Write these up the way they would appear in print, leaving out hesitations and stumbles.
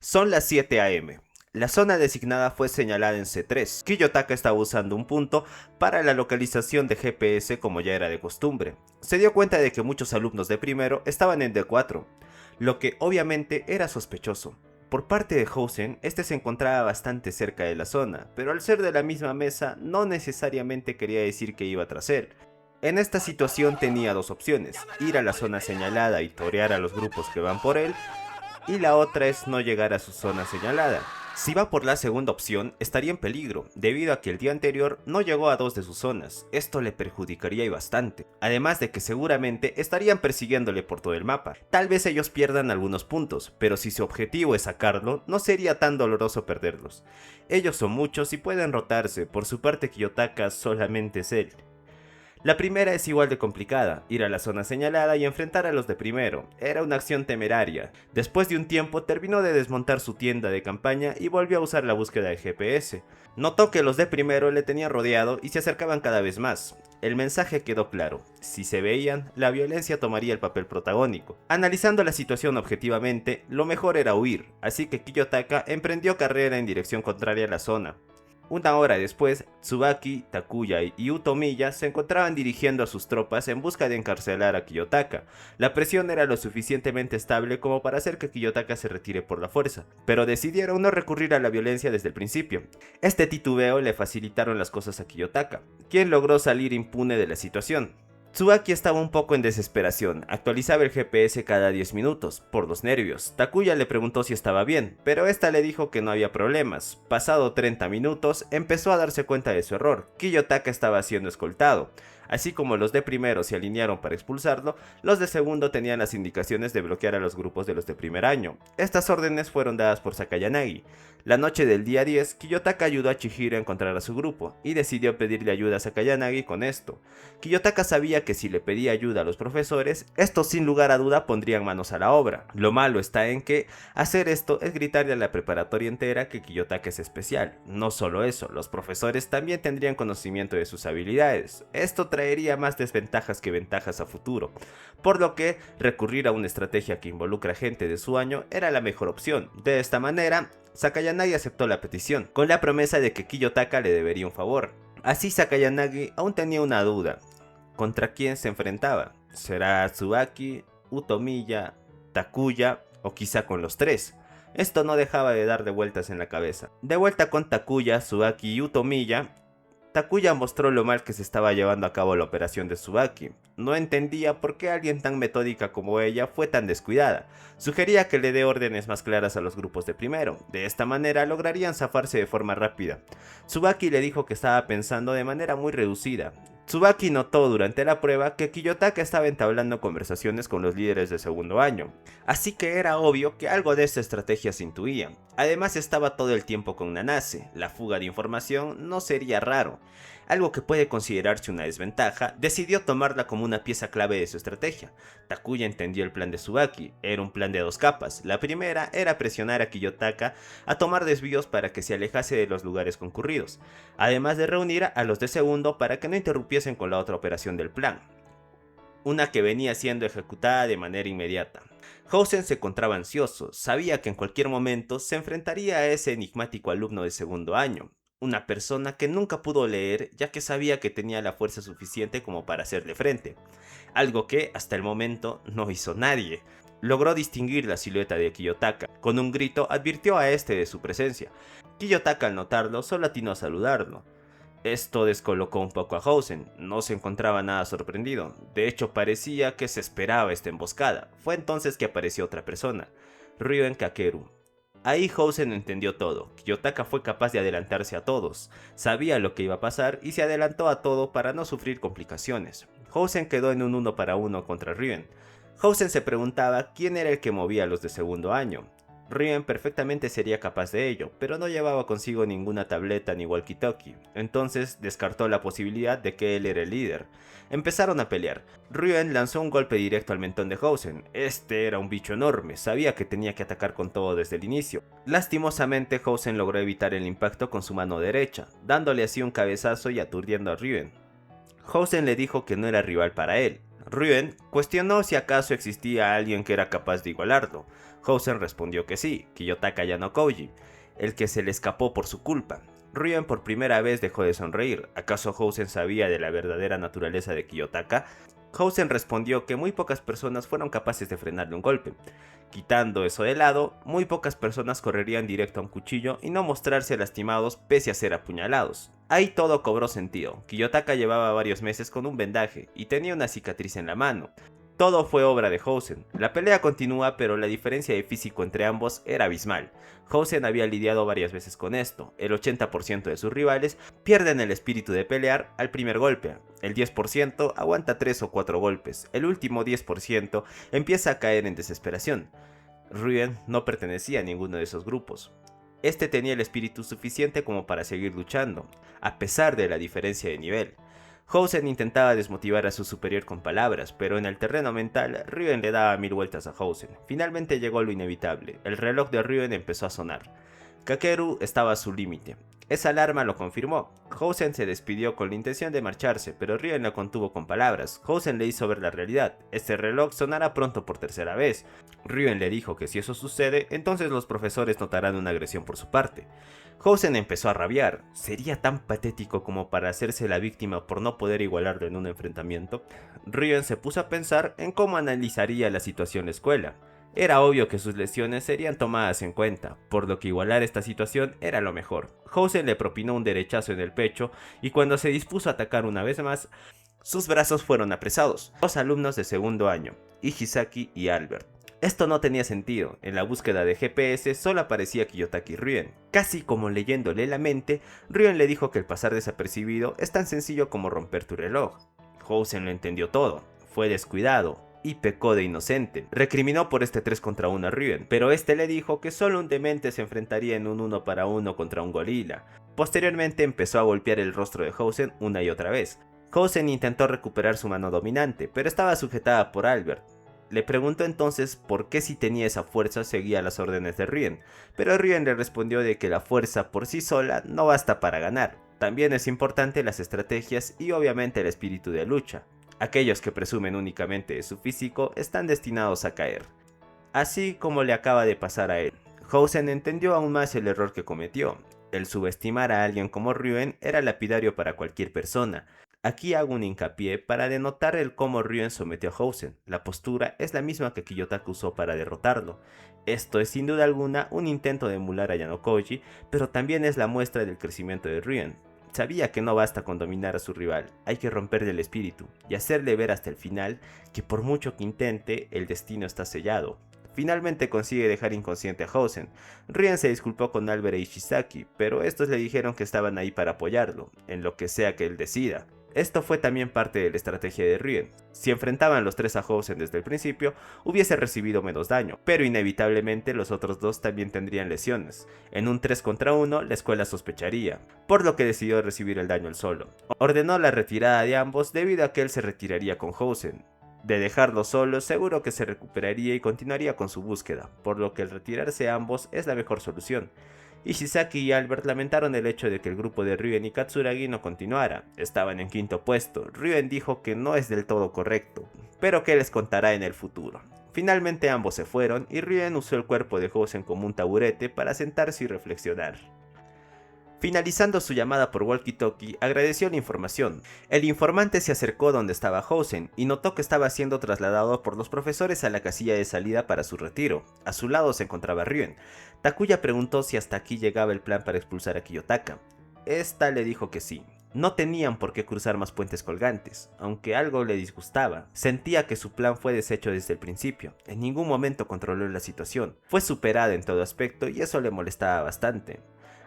Son las 7 am. La zona designada fue señalada en C3. Kiyotaka estaba usando un punto para la localización de GPS como ya era de costumbre. Se dio cuenta de que muchos alumnos de primero estaban en D4, lo que obviamente era sospechoso. Por parte de Housen, este se encontraba bastante cerca de la zona, pero al ser de la misma mesa no necesariamente quería decir que iba tras él. En esta situación tenía dos opciones: ir a la zona señalada y torear a los grupos que van por él, y la otra es no llegar a su zona señalada. Si va por la segunda opción, estaría en peligro, debido a que el día anterior no llegó a dos de sus zonas. Esto le perjudicaría y bastante, además de que seguramente estarían persiguiéndole por todo el mapa. Tal vez ellos pierdan algunos puntos, pero si su objetivo es sacarlo, no sería tan doloroso perderlos. Ellos son muchos y pueden rotarse, por su parte Kiyotaka solamente es él. La primera es igual de complicada: ir a la zona señalada y enfrentar a los de primero. Era una acción temeraria. Después de un tiempo terminó de desmontar su tienda de campaña y volvió a usar la búsqueda de GPS. Notó que los de primero le tenían rodeado y se acercaban cada vez más. El mensaje quedó claro: si se veían, la violencia tomaría el papel protagónico. Analizando la situación objetivamente, lo mejor era huir, así que Kiyotaka emprendió carrera en dirección contraria a la zona. Una hora después, Tsubaki, Takuya y Utomiya se encontraban dirigiendo a sus tropas en busca de encarcelar a Kiyotaka. La presión era lo suficientemente estable como para hacer que Kiyotaka se retire por la fuerza, pero decidieron no recurrir a la violencia desde el principio. Este titubeo le facilitaron las cosas a Kiyotaka, quien logró salir impune de la situación. Tsubaki estaba un poco en desesperación, actualizaba el GPS cada 10 minutos, por los nervios. Takuya le preguntó si estaba bien, pero esta le dijo que no había problemas. Pasado 30 minutos, empezó a darse cuenta de su error: Kiyotaka estaba siendo escoltado. Así como los de primero se alinearon para expulsarlo, los de segundo tenían las indicaciones de bloquear a los grupos de los de primer año. Estas órdenes fueron dadas por Sakayanagi. La noche del día 10, Kiyotaka ayudó a Chihiro a encontrar a su grupo, y decidió pedirle ayuda a Sakayanagi con esto. Kiyotaka sabía que si le pedía ayuda a los profesores, estos sin lugar a duda pondrían manos a la obra. Lo malo está en que hacer esto es gritarle a la preparatoria entera que Kiyotaka es especial. No solo eso, los profesores también tendrían conocimiento de sus habilidades. Esto traería más desventajas que ventajas a futuro, por lo que recurrir a una estrategia que involucra gente de su año era la mejor opción. De esta manera, Sakayanagi aceptó la petición, con la promesa de que Kiyotaka le debería un favor. Así Sakayanagi aún tenía una duda: ¿contra quién se enfrentaba? ¿Será Tsubaki, Utomiya, Takuya o quizá con los tres? Esto no dejaba de darle vueltas en la cabeza. De vuelta con Takuya, Tsubaki y Utomiya, Takuya mostró lo mal que se estaba llevando a cabo la operación de Tsubaki. No entendía por qué alguien tan metódica como ella fue tan descuidada. Sugería que le dé órdenes más claras a los grupos de primero. De esta manera lograrían zafarse de forma rápida. Tsubaki le dijo que estaba pensando de manera muy reducida. Tsubaki notó durante la prueba que Kiyotaka estaba entablando conversaciones con los líderes de segundo año, así que era obvio que algo de esta estrategia se intuía. Además estaba todo el tiempo con Nanase, la fuga de información no sería raro. Algo que puede considerarse una desventaja, decidió tomarla como una pieza clave de su estrategia. Takuya entendió el plan de Tsubaki: era un plan de dos capas. La primera era presionar a Kiyotaka a tomar desvíos para que se alejase de los lugares concurridos, además de reunir a los de segundo para que no interrumpiesen con la otra operación del plan, una que venía siendo ejecutada de manera inmediata. Housen se encontraba ansioso, sabía que en cualquier momento se enfrentaría a ese enigmático alumno de segundo año, una persona que nunca pudo leer, ya que sabía que tenía la fuerza suficiente como para hacerle frente, algo que hasta el momento no hizo nadie. Logró distinguir la silueta de Kiyotaka. Con un grito advirtió a este de su presencia. Kiyotaka, al notarlo, solo atinó a saludarlo. Esto descolocó un poco a Housen, no se encontraba nada sorprendido, de hecho parecía que se esperaba esta emboscada. Fue entonces que apareció otra persona: Ryoen Kakeru. Ahí Housen entendió todo: Kiyotaka fue capaz de adelantarse a todos, sabía lo que iba a pasar y se adelantó a todo para no sufrir complicaciones. Housen quedó en un 1 para 1 contra Ryoen. Housen se preguntaba quién era el que movía a los de segundo año. Ryoen perfectamente sería capaz de ello, pero no llevaba consigo ninguna tableta ni walkie-talkie, entonces descartó la posibilidad de que él era el líder. Empezaron a pelear. Ryoen lanzó un golpe directo al mentón de Housen. Este era un bicho enorme, sabía que tenía que atacar con todo desde el inicio. Lastimosamente, Housen logró evitar el impacto con su mano derecha, dándole así un cabezazo y aturdiendo a Ryoen. Housen le dijo que no era rival para él. Ryuen cuestionó si acaso existía alguien que era capaz de igualarlo. Housen respondió que sí, Kiyotaka Yanokouji, el que se le escapó por su culpa. Ryuen por primera vez dejó de sonreír. ¿Acaso Housen sabía de la verdadera naturaleza de Kiyotaka? Housen respondió que muy pocas personas fueron capaces de frenarle un golpe. Quitando eso de lado, muy pocas personas correrían directo a un cuchillo y no mostrarse lastimados pese a ser apuñalados. Ahí todo cobró sentido. Kiyotaka llevaba varios meses con un vendaje y tenía una cicatriz en la mano. Todo fue obra de Housen. La pelea continúa, pero la diferencia de físico entre ambos era abismal. Housen había lidiado varias veces con esto. El 80% de sus rivales pierden el espíritu de pelear al primer golpe. El 10% aguanta 3 o 4 golpes. El último 10% empieza a caer en desesperación. Ryuen no pertenecía a ninguno de esos grupos. Este tenía el espíritu suficiente como para seguir luchando, a pesar de la diferencia de nivel. Housen intentaba desmotivar a su superior con palabras, pero en el terreno mental, Ryuen le daba 1000 vueltas a Housen. Finalmente llegó lo inevitable, el reloj de Ryuen empezó a sonar. Kakeru estaba a su límite. Esa alarma lo confirmó. Housen se despidió con la intención de marcharse, pero Ryuen la contuvo con palabras. Housen le hizo ver la realidad. Este reloj sonará pronto por tercera vez. Ryuen le dijo que si eso sucede, entonces los profesores notarán una agresión por su parte. Housen empezó a rabiar. ¿Sería tan patético como para hacerse la víctima por no poder igualarlo en un enfrentamiento? Ryuen se puso a pensar en cómo analizaría la situación la escuela. Era obvio que sus lesiones serían tomadas en cuenta, por lo que igualar esta situación era lo mejor. Housen le propinó un derechazo en el pecho y cuando se dispuso a atacar una vez más, sus brazos fueron apresados. Dos alumnos de segundo año, Ichizaki y Albert. Esto no tenía sentido, en la búsqueda de GPS solo aparecía Kiyotaki Ryuen. Casi como leyéndole la mente, Ryuen le dijo que el pasar desapercibido es tan sencillo como romper tu reloj. Housen lo entendió todo, fue descuidado y pecó de inocente. Recriminó por este 3 contra 1 a Ryuen, pero este le dijo que solo un demente se enfrentaría en un 1 para 1 contra un gorila. Posteriormente empezó a golpear el rostro de Housen una y otra vez. Housen intentó recuperar su mano dominante, pero estaba sujetada por Albert. Le preguntó entonces por qué si tenía esa fuerza seguía las órdenes de Ryuen, pero Ryuen le respondió de que la fuerza por sí sola no basta para ganar. También es importante las estrategias y obviamente el espíritu de lucha. Aquellos que presumen únicamente de su físico están destinados a caer. Así como le acaba de pasar a él. Housen entendió aún más el error que cometió. El subestimar a alguien como Ryuen era lapidario para cualquier persona. Aquí hago un hincapié para denotar el cómo Ryuen sometió a Housen. La postura es la misma que Kiyotaka usó para derrotarlo. Esto es sin duda alguna un intento de emular a Yanokouji, pero también es la muestra del crecimiento de Ryuen. Sabía que no basta con dominar a su rival, hay que romperle el espíritu y hacerle ver hasta el final que por mucho que intente, el destino está sellado. Finalmente consigue dejar inconsciente a Housen. Ryuen se disculpó con Albert e Ichizaki, pero estos le dijeron que estaban ahí para apoyarlo, en lo que sea que él decida. Esto fue también parte de la estrategia de Ryuen. Si enfrentaban los tres a Housen desde el principio, hubiese recibido menos daño, pero inevitablemente los otros dos también tendrían lesiones. En un 3 contra 1, la escuela sospecharía, por lo que decidió recibir el daño él solo. Ordenó la retirada de ambos debido a que él se retiraría con Housen. De dejarlo solo, seguro que se recuperaría y continuaría con su búsqueda, por lo que el retirarse ambos es la mejor solución. Ichizaki y Albert lamentaron el hecho de que el grupo de Ryuen y Katsuragi no continuara. Estaban en quinto puesto. Ryuen dijo que no es del todo correcto, pero que les contará en el futuro. Finalmente ambos se fueron y Ryuen usó el cuerpo de Housen como un taburete para sentarse y reflexionar. Finalizando su llamada por walkie-talkie, agradeció la información. El informante se acercó donde estaba Housen y notó que estaba siendo trasladado por los profesores a la casilla de salida para su retiro. A su lado se encontraba Ryuen. Takuya preguntó si hasta aquí llegaba el plan para expulsar a Kiyotaka. Esta le dijo que sí. No tenían por qué cruzar más puentes colgantes, aunque algo le disgustaba. Sentía que su plan fue deshecho desde el principio. En ningún momento controló la situación. Fue superada en todo aspecto y eso le molestaba bastante.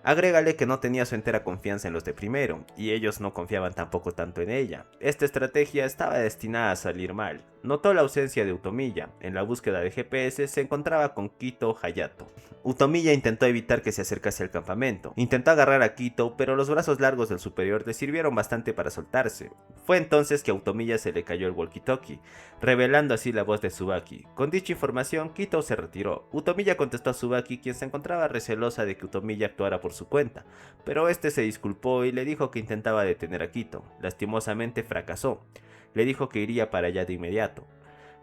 Agrégale que no tenía su entera confianza en los de primero, y ellos no confiaban tampoco tanto en ella. Esta estrategia estaba destinada a salir mal. Notó la ausencia de Utomiya. En la búsqueda de GPS se encontraba con Kito Hayato. Utomiya intentó evitar que se acercase al campamento. Intentó agarrar a Kito, pero los brazos largos del superior le sirvieron bastante para soltarse. Fue entonces que a Utomiya se le cayó el walkie-talkie, revelando así la voz de Tsubaki. Con dicha información, Kito se retiró. Utomiya contestó a Tsubaki, quien se encontraba recelosa de que Utomiya actuara por su cuenta, pero este se disculpó y le dijo que intentaba detener a Kito. Lastimosamente fracasó. Le dijo que iría para allá de inmediato.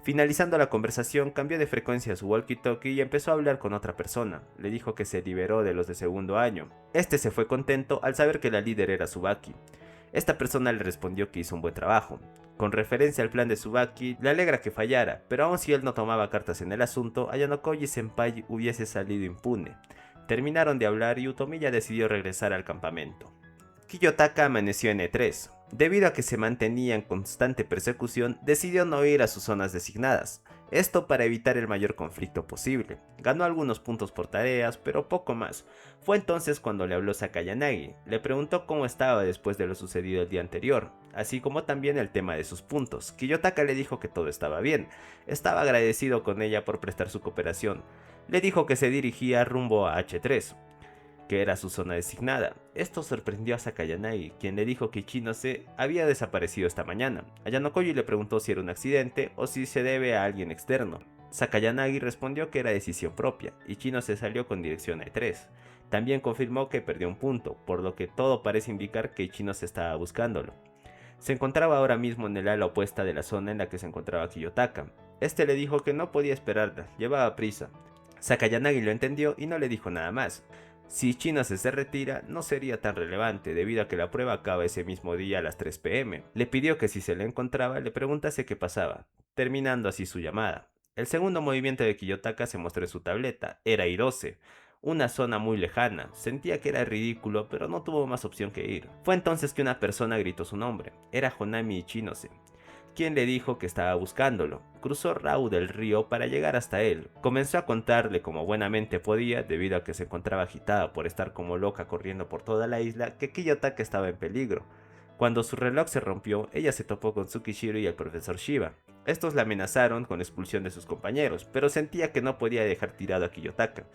Finalizando la conversación, cambió de frecuencia su walkie-talkie y empezó a hablar con otra persona. Le dijo que se liberó de los de segundo año. Este se fue contento al saber que la líder era Tsubaki. Esta persona le respondió que hizo un buen trabajo. Con referencia al plan de Tsubaki, le alegra que fallara, pero aun si él no tomaba cartas en el asunto, Ayanokoji-senpai hubiese salido impune. Terminaron de hablar y Utomiya decidió regresar al campamento. Kiyotaka amaneció en E3. Debido a que se mantenía en constante persecución, decidió no ir a sus zonas designadas. Esto para evitar el mayor conflicto posible. Ganó algunos puntos por tareas, pero poco más. Fue entonces cuando le habló Sakayanagi. Le preguntó cómo estaba después de lo sucedido el día anterior, así como también el tema de sus puntos. Kiyotaka le dijo que todo estaba bien. Estaba agradecido con ella por prestar su cooperación. Le dijo que se dirigía rumbo a H3, que era su zona designada. Esto sorprendió a Sakayanagi, quien le dijo que Ichinose había desaparecido esta mañana. Ayanokoji le preguntó si era un accidente o si se debe a alguien externo. Sakayanagi respondió que era decisión propia. Ichinose salió con dirección a E3. También confirmó que perdió un punto, por lo que todo parece indicar que Ichinose estaba buscándolo. Se encontraba ahora mismo en el ala opuesta de la zona en la que se encontraba Kiyotaka. Este le dijo que no podía esperarla, llevaba prisa. Sakayanagi lo entendió y no le dijo nada más. Si Ichinose se retira, no sería tan relevante debido a que la prueba acaba ese mismo día a las 3 p.m. Le pidió que si se le encontraba, le preguntase qué pasaba, terminando así su llamada. El segundo movimiento de Kiyotaka se mostró en su tableta, era Hirose, una zona muy lejana. Sentía que era ridículo, pero no tuvo más opción que ir. Fue entonces que una persona gritó su nombre, era Honami Ichinose, quien le dijo que estaba buscándolo. Cruzó Rau del río para llegar hasta él. Comenzó a contarle como buenamente podía, debido a que se encontraba agitada por estar como loca corriendo por toda la isla, que Kiyotaka estaba en peligro. Cuando su reloj se rompió, ella se topó con Tsukishiro y el profesor Shiba. Estos la amenazaron con expulsión de sus compañeros, pero sentía que no podía dejar tirado a Kiyotaka.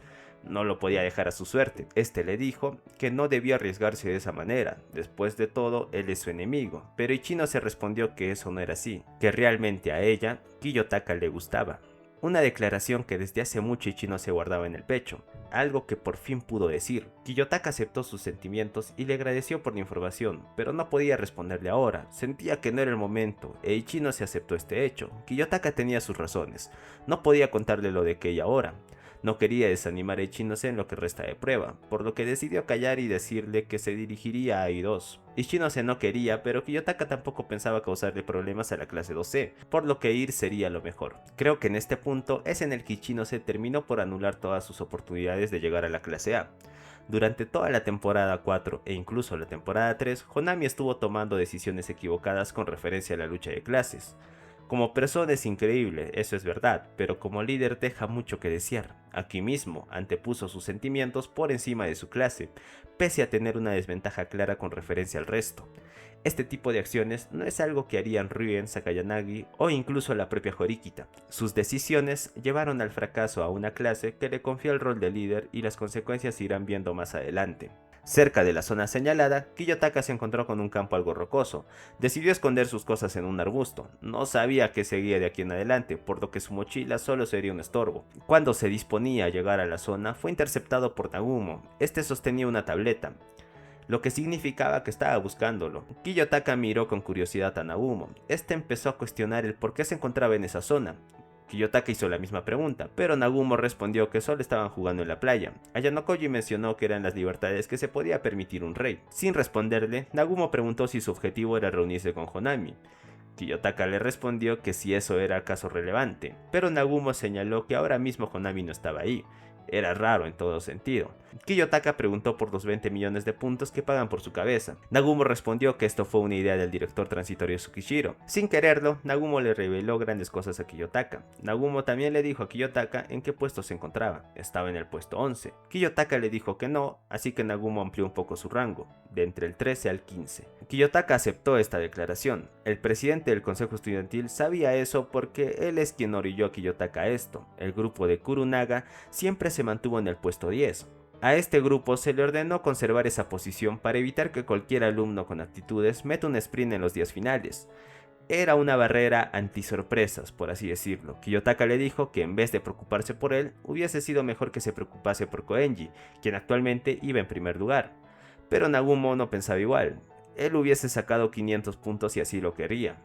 No lo podía dejar a su suerte. Este le dijo que no debía arriesgarse de esa manera. Después de todo, él es su enemigo. Pero Ichinose respondió que eso no era así, que realmente a ella, Kiyotaka le gustaba. Una declaración que desde hace mucho Ichinose guardaba en el pecho, algo que por fin pudo decir. Kiyotaka aceptó sus sentimientos y le agradeció por la información, pero no podía responderle ahora. Sentía que no era el momento, e Ichinose aceptó este hecho. Kiyotaka tenía sus razones, no podía contarle lo de aquella hora. No quería desanimar a Ichinose en lo que resta de prueba, por lo que decidió callar y decirle que se dirigiría a I2. Ichinose no quería, pero Kiyotaka tampoco pensaba causarle problemas a la clase 2C, por lo que ir sería lo mejor. Creo que en este punto es en el que Ichinose terminó por anular todas sus oportunidades de llegar a la clase A. Durante toda la temporada 4 e incluso la temporada 3, Honami estuvo tomando decisiones equivocadas con referencia a la lucha de clases. Como persona es increíble, eso es verdad, pero como líder deja mucho que desear. Aquí mismo antepuso sus sentimientos por encima de su clase, pese a tener una desventaja clara con referencia al resto. Este tipo de acciones no es algo que harían Ryuen, Sakayanagi o incluso la propia Horikita. Sus decisiones llevaron al fracaso a una clase que le confió el rol de líder y las consecuencias se irán viendo más adelante. Cerca de la zona señalada, Kiyotaka se encontró con un campo algo rocoso. Decidió esconder sus cosas en un arbusto. No sabía qué seguía de aquí en adelante, por lo que su mochila solo sería un estorbo. Cuando se disponía a llegar a la zona, fue interceptado por Nagumo. Este sostenía una tableta, lo que significaba que estaba buscándolo. Kiyotaka miró con curiosidad a Nagumo. Este empezó a cuestionar el por qué se encontraba en esa zona. Kiyotaka hizo la misma pregunta, pero Nagumo respondió que solo estaban jugando en la playa. Ayanokoji mencionó que eran las libertades que se podía permitir un rey. Sin responderle, Nagumo preguntó si su objetivo era reunirse con Honami. Kiyotaka le respondió que si eso era acaso relevante, pero Nagumo señaló que ahora mismo Honami no estaba ahí. Era raro en todo sentido. Kiyotaka preguntó por los 20 millones de puntos que pagan por su cabeza. Nagumo respondió que esto fue una idea del director transitorio Tsukishiro. Sin quererlo, Nagumo le reveló grandes cosas a Kiyotaka. Nagumo también le dijo a Kiyotaka en qué puesto se encontraba. Estaba en el puesto 11. Kiyotaka le dijo que no, así que Nagumo amplió un poco su rango, de entre el 13 al 15. Kiyotaka aceptó esta declaración. El presidente del consejo estudiantil sabía eso porque él es quien orilló a Kiyotaka a esto. El grupo de Kurunaga siempre se mantuvo en el puesto 10. A este grupo se le ordenó conservar esa posición para evitar que cualquier alumno con aptitudes meta un sprint en los días finales. Era una barrera anti-sorpresas, por así decirlo. Kiyotaka le dijo que en vez de preocuparse por él, hubiese sido mejor que se preocupase por Koenji, quien actualmente iba en primer lugar. Pero Nagumo no pensaba igual. Él hubiese sacado 500 puntos si así lo quería.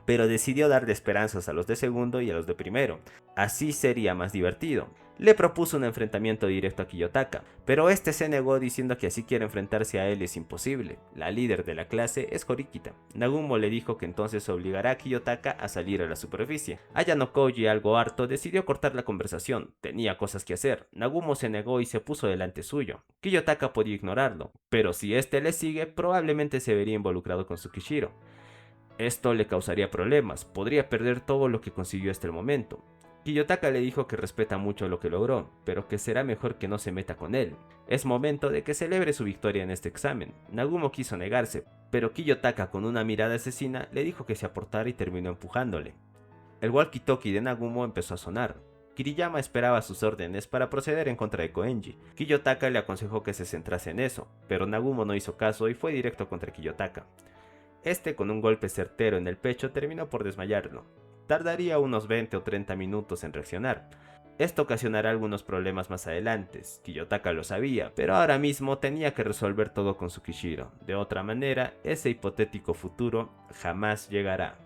pero decidió darle esperanzas a los de segundo y a los de primero. Así sería más divertido. Le propuso un enfrentamiento directo a Kiyotaka, pero este se negó diciendo que así quiere enfrentarse a él es imposible. La líder de la clase es Horikita. Nagumo le dijo que entonces obligará a Kiyotaka a salir a la superficie. Ayano Koji, algo harto, decidió cortar la conversación. Tenía cosas que hacer. Nagumo se negó y se puso delante suyo. Kiyotaka podía ignorarlo, pero si este le sigue, probablemente se vería involucrado con Tsukishiro. Esto le causaría problemas, podría perder todo lo que consiguió hasta el momento. Kiyotaka le dijo que respeta mucho lo que logró, pero que será mejor que no se meta con él. Es momento de que celebre su victoria en este examen. Nagumo quiso negarse, pero Kiyotaka con una mirada asesina le dijo que se aportara y terminó empujándole. El walkie-talkie de Nagumo empezó a sonar. Kiriyama esperaba sus órdenes para proceder en contra de Koenji. Kiyotaka le aconsejó que se centrase en eso, pero Nagumo no hizo caso y fue directo contra Kiyotaka. Este, con un golpe certero en el pecho, terminó por desmayarlo. Tardaría unos 20 o 30 minutos en reaccionar. Esto ocasionará algunos problemas más adelante. Kiyotaka lo sabía, pero ahora mismo tenía que resolver todo con Tsukishiro. De otra manera, ese hipotético futuro jamás llegará.